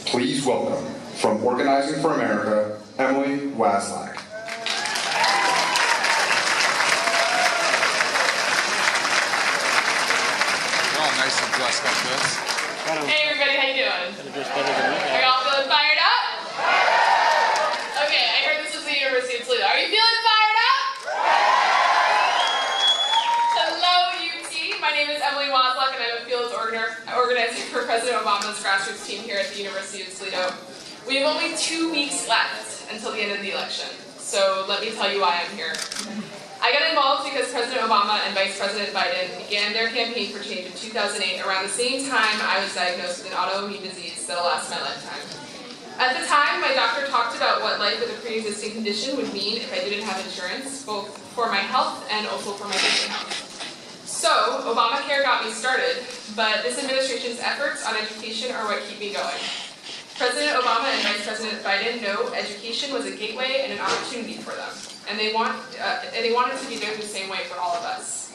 Please welcome, from Organizing for America, Emily Waziak. You're all nice and dressed like this. Hey everybody, how you doing? Are y'all feeling fired up? Okay, I heard this was the University of Toledo. Are you feeling fired up? Hello UT, my name is Emily Waziak and I'm a field organizer for President Obama's grassroots team here at the University of Toledo. We have only 2 weeks left until the end of the election, so let me tell you why I'm here. I got involved because President Obama and Vice President Biden began their campaign for change in 2008 around the same time I was diagnosed with an autoimmune disease that'll last my lifetime. At the time, my doctor talked about what life with a pre-existing condition would mean if I didn't have insurance, both for my health and also for my family health. So, Obamacare got me started, but this administration's efforts on education are what keep me going. President Obama and Vice President Biden know education was a gateway and an opportunity for them, and they wanted to be doing the same way for all of us.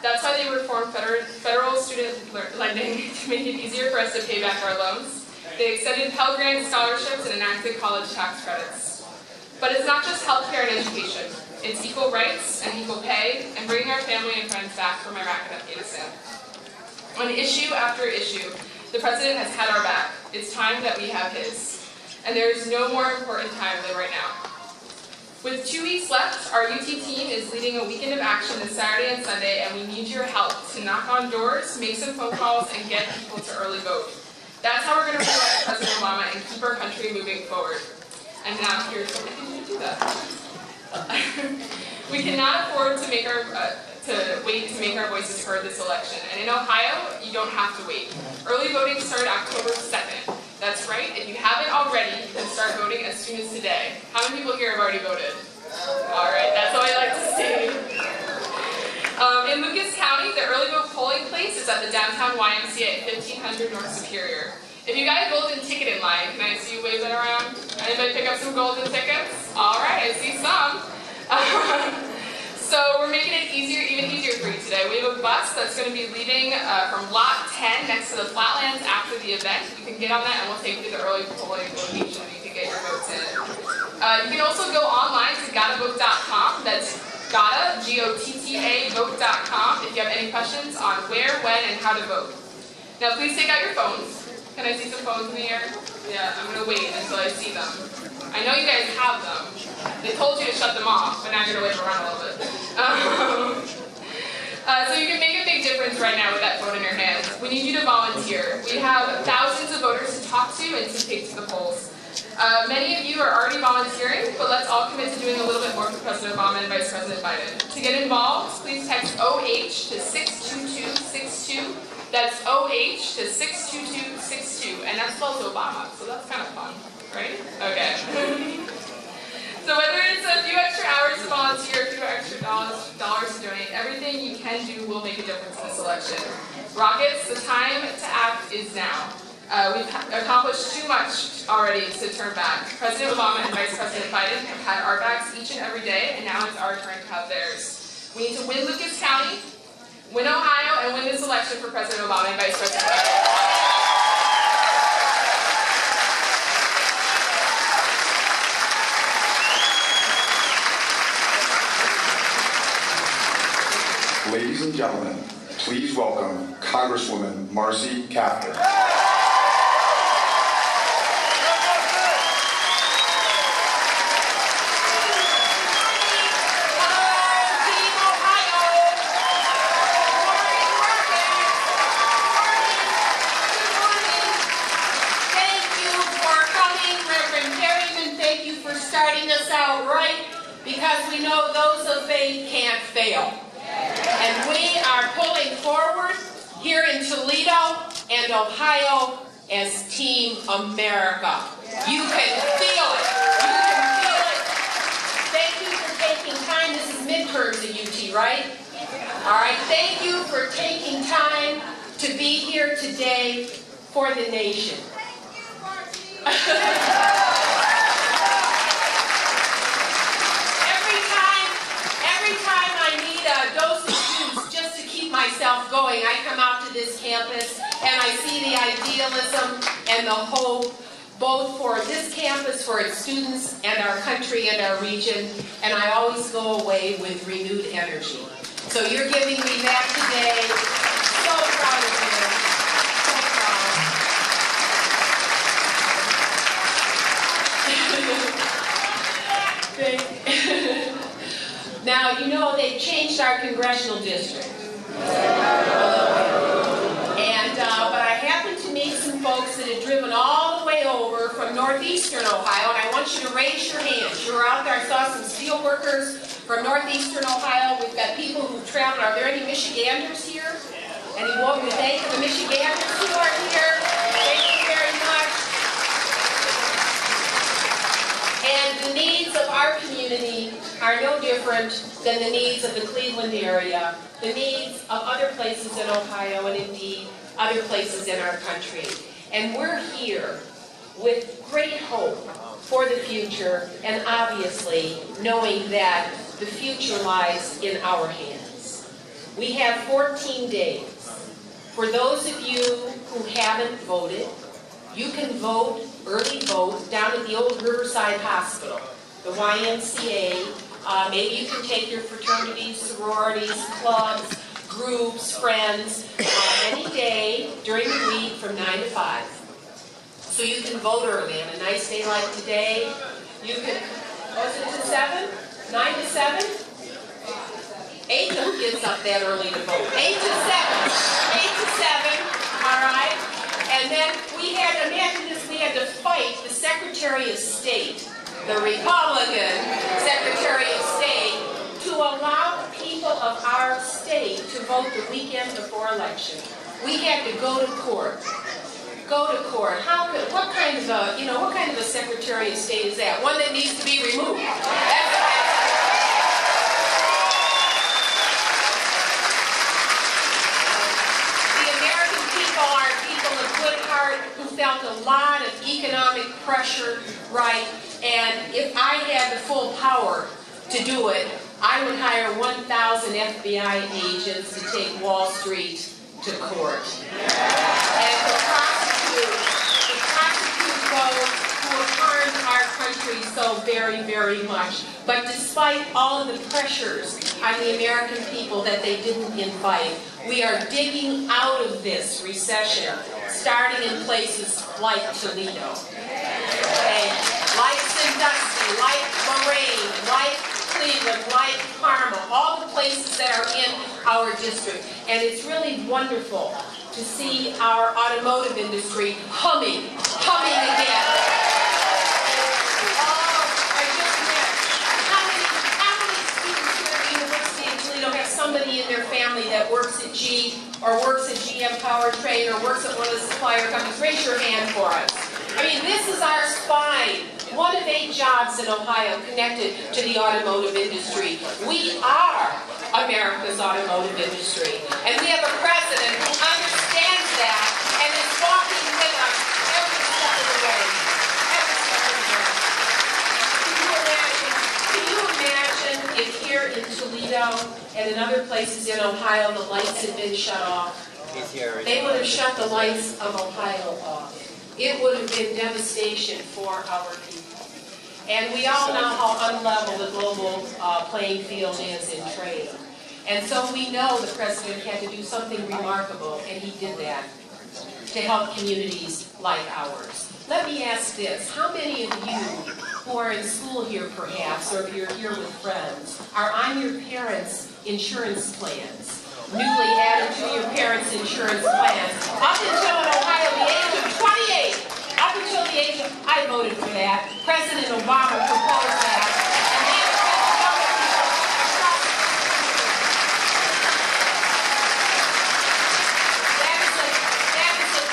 That's why they reformed federal student lending to make it easier for us to pay back our loans. They extended Pell Grant scholarships and enacted college tax credits. But it's not just healthcare and education. It's equal rights and equal pay, and bringing our family and friends back from Iraq and Afghanistan. On issue after issue, the President has had our back. It's time that we have his. And there is no more important time than right now. With 2 weeks left, our UT team is leading a weekend of action this Saturday and Sunday, and we need your help to knock on doors, make some phone calls, and get people to early vote. That's how we're going to re-elect President Obama and keep our country moving forward. And now here's what we can do to do that. We cannot afford to wait to make our voices heard this election. And in Ohio, you don't have to wait. Early voting started October 2nd. That's right, if you haven't already, you can start voting as soon as today. How many people here have already voted? All right, that's what I like to see. In Lucas County, the early vote polling place is at the downtown YMCA at 1500 North Superior. If you got a golden ticket in line, can I see you wave that around? Anybody pick up some golden tickets? All right, I see some. So we're making it even easier for you today. We have a bus that's going to be leaving from lot 10 next to the Flatlands after the event. You can get on that and we'll take you to the early polling location and you can get your votes in. You can also go online to gottavote.com. That's Gotta, G-O-T-T-A, vote.com if you have any questions on where, when, and how to vote. Now please take out your phones. Can I see some phones in the air? Yeah, I'm going to wait until I see them. I know you guys have them. They told you to shut them off, but now you're going to wave around a little bit. So you can make a big difference right now with that phone in your hands. We need you to volunteer. We have thousands of voters to talk to and to take to the polls. Many of you are already volunteering, but let's all commit to doing a little bit more for President Obama and Vice President Biden. To get involved, please text OH to 62262. That's OH to 62262, and that spells Obama, so that's kind of fun, right? Okay. So whether it's a few extra hours to volunteer, a few extra dollars to donate, everything you can do will make a difference in this election. Rockets, the time to act is now. We've accomplished too much already to turn back. President Obama and Vice President Biden have had our backs each and every day, and now it's our turn to have theirs. We need to win Lucas County, win Ohio, and win this election for President Obama and Vice President Biden. Ladies and gentlemen, please welcome Congresswoman Marcy Kaptur. Starting us out right, because we know those of faith can't fail. And we are pulling forward here in Toledo and Ohio as Team America. You can feel it. You can feel it. Thank you for taking time. This is midterms at UT, right? All right. Thank you for taking time to be here today for the nation. Myself going, I come out to this campus and I see the idealism and the hope both for this campus, for its students, and our country and our region, and I always go away with renewed energy. So you're giving me that today. So proud of you. So proud. Now, you know they changed our congressional district. But I happened to meet some folks that had driven all the way over from northeastern Ohio, and I want you to raise your hands. You were out there. I saw some steel workers from northeastern Ohio. We've got people who traveled. Are there any Michiganders here? Any what we thank the Michiganders who are here? Thank you very much. And the needs of our community are no different than the needs of the Cleveland area, the needs of other places in Ohio, and indeed other places in our country. And we're here with great hope for the future, and obviously knowing that the future lies in our hands. We have 14 days. For those of you who haven't voted, you can vote, early vote, down at the old Riverside Hospital, the YMCA. Maybe you can take your fraternities, sororities, clubs, groups, friends, any day during the week from 9 to 5. So you can vote early. On a nice day like today, you can, was it to 7? 9 to 7? 8 gets up that early to vote. 8 to 7. 8 to 7, all right? And then we had, imagine this, we had to fight the Secretary of State, the Republican Secretary of State, to allow the people of our state to vote the weekend before election. We had to go to court. Go to court. What kind of a, what kind of a Secretary of State is that? One that needs to be removed. The American people are people of good heart who felt a lot of economic pressure, right? And if I had the full power to do it, I would hire 1,000 FBI agents to take Wall Street to court. And to prosecute those who have harmed our country so very, very much. But despite all of the pressures on the American people that they didn't invite, we are digging out of this recession, starting in places like Toledo. Okay? Like Sandusky, like Moraine, like Cleveland, like Parma, all the places that are in our district. And it's really wonderful to see our automotive industry humming again. Oh, I just met. How many students here at the University of Toledo have somebody in their family that works at G, or works at GM Powertrain, or works at one of the supplier companies? Raise your hand for us. I mean, this is our spine. 1 of 8 jobs in Ohio connected to the automotive industry. We are America's automotive industry. And we have a president who understands that and is walking with us every step of the way. Every step of the way. Can you imagine if here in Toledo and in other places in Ohio the lights had been shut off? They would have shut the lights of Ohio off. It would have been devastation for our people. And we all know how unlevel the global playing field is in trade. And so we know the president had to do something remarkable, and he did that to help communities like ours. Let me ask this. How many of you who are in school here perhaps, or if you're here with friends, are on your parents' insurance plans? Newly added to your parents' insurance plans. Up until in Ohio, the age of 28. Up until the age of, I voted for that. President Obama proposed that. And that is a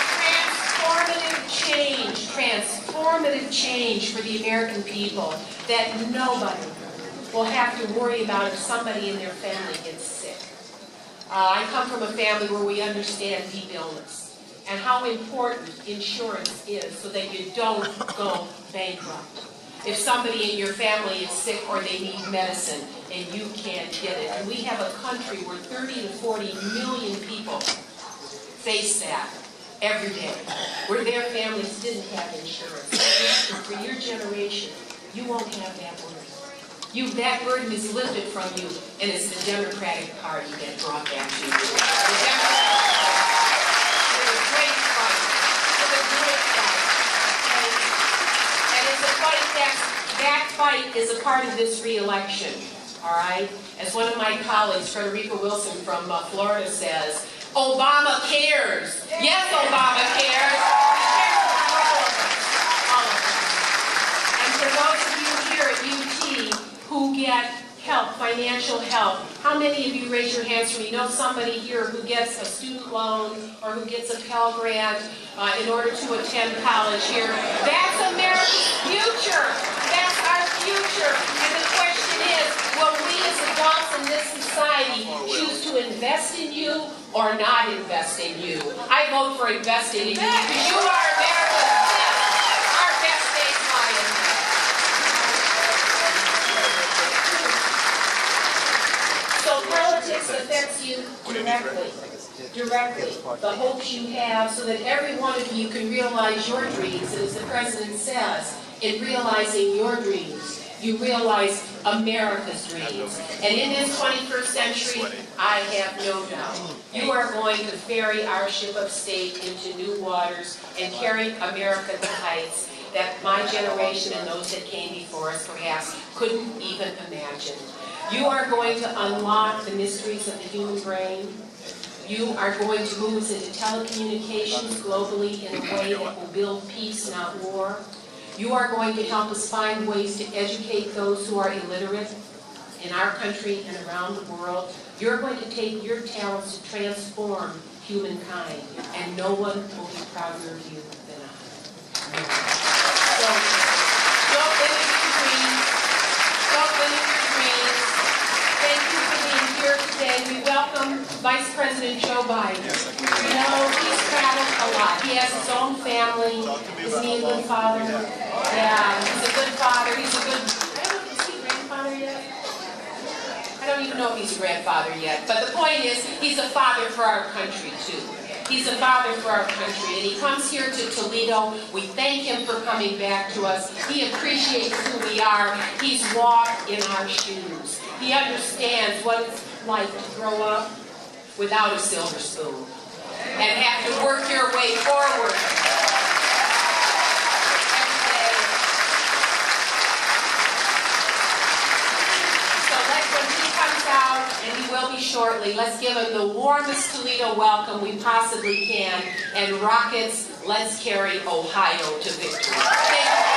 transformative change for the American people that nobody will have to worry about if somebody in their family gets sick. I come from a family where we understand deep illness and how important insurance is so that you don't go bankrupt. If somebody in your family is sick or they need medicine and you can't get it. And we have a country where 30 to 40 million people face that. every day, where their families didn't have insurance. For your generation, you won't have that burden. That burden is lifted from you, and it's the Democratic Party that brought that to you. The Democratic Party did a great fight. And it's a fight that fight is a part of this re-election. All right? As one of my colleagues, Frederica Wilson from Florida says, Obama cares. Yes, Obama cares. He cares about all of us. And for those of you here at UT who get help, financial help, how many of you, raise your hands for me, know somebody here who gets a student loan or who gets a Pell Grant in order to attend college here? That's America's future. That's our future. And the question is, will we as adults in this society choose to invest in you or not invest in you? I vote for investing in you because you are America's best, our best days lying. So politics affects you directly. The hopes you have, so that every one of you can realize your dreams. And as the President says, in realizing your dreams, you realize America's dreams. And in this 21st century, I have no doubt, you are going to ferry our ship of state into new waters and carry America to heights that my generation and those that came before us perhaps couldn't even imagine. You are going to unlock the mysteries of the human brain. You are going to move us into telecommunications globally in a way that will build peace, not war. You are going to help us find ways to educate those who are illiterate in our country and around the world. You're going to take your talents to transform humankind, and no one will be prouder of you than I. So, don't limit your dreams. Don't limit your dreams. Thank you for being here today. We welcome Vice President Joe Biden. You know, he's traveled a lot. He has his own family. Isn't he a good father? Yeah, he's a good father. He's a good, I don't know, is he a grandfather yet? I don't even know if he's a grandfather yet. But the point is, he's a father for our country, too. He's a father for our country. And he comes here to Toledo. We thank him for coming back to us. He appreciates who we are. He's walked in our shoes. He understands what it's like to grow up without a silver spoon and have to work your way forward. And he will be shortly. Let's give him the warmest Toledo welcome we possibly can. And Rockets, let's carry Ohio to victory. Thank you.